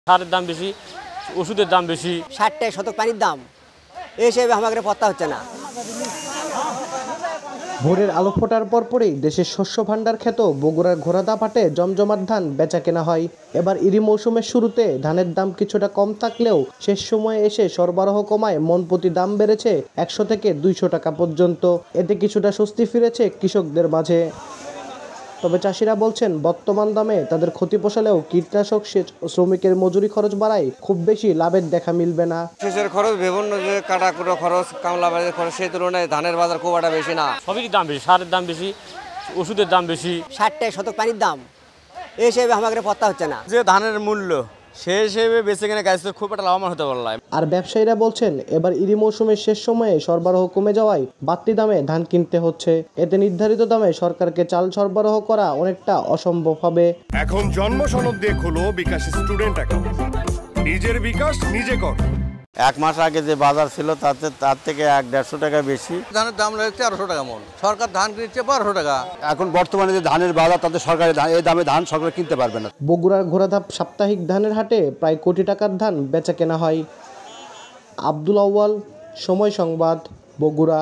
সারের দাম বেশি, ওষুধের দাম বেশি। 60 টাকা শতক পানির দাম, এই হিসেবে আমাদের পত্তা হচ্ছে না। ভোরের আলো ফোটার পরপরই দেশের শস্য ভাণ্ডার খ্যাত বগুড়ার ঘোড়াদাপাটে জমজমাট ধান বেচা কেনা হয়। এবার ইরি মৌসুমের শুরুতে ধানের দাম কিছুটা কম থাকলেও শেষ সময়ে এসে সরবরাহ কমায় মন প্রতি দাম বেড়েছে 100 থেকে 200 টাকা পর্যন্ত। এতে কিছুটা স্বস্তি ফিরেছে কৃষকদের মাঝে। তবে চাষিরা বলছেন বর্তমান দামে তাদের ক্ষতি পোষালেও কীটনাশক, সেচ ও শ্রমিকের মজুরি খরচ বাড়ায় খুব বেশি লাভের দেখা মিলবে না। সেচের খরচ, বিভিন্ন যে কাটাকুটো খরচ, কামলা বাজারের খরচ, সেই তুলনায় ধানের বাজার খুব একটা বেশি না। সবই দাম বেশি, সারের দাম বেশি, ওষুধের দাম বেশি। 60 টাকা শতক পানির দাম, এই হিসেবে আমাদের পত্তা হচ্ছে না। যে ধানের মূল্য সেই হিসেবে বেঁচে কিনে গাছ খুব একটা লাভবান হতে পারলাম। আর ব্যবসায়ীরা বলছেন এবার ইরি মৌসুমের শেষ সময়ে সরবরাহ কমে যাওয়ায় বাড়তি দামে ধান কিনতে হচ্ছে। এতে নির্ধারিত দামে সরকারকে চাল সরবরাহ করা অনেকটা অসম্ভব হবে। এখন জন্ম সনদ দিয়ে খোলো বিকাশ স্টুডেন্ট অ্যাকাউন্ট। নিজের বিকাশ নিজে কর। 1 মাস আগে যে বাজার ছিল তার থেকে 100-150 টাকা বেশি। ধানের দাম রয়েছে 1300 টাকা মন, সরকার ধান কিনছে 1200 টাকা। এখন বর্তমানে যে ধানের বাজার, তাতে সরকারি এই দামে ধান সরকার কিনতে পারবে না। বগুড়ার ঘোড়াধাপ সাপ্তাহিক ধানের হাটে প্রায় কোটি টাকার ধান বেচা কেনা হয়। আব্দুল আউয়াল, সময় সংবাদ, বগুড়া।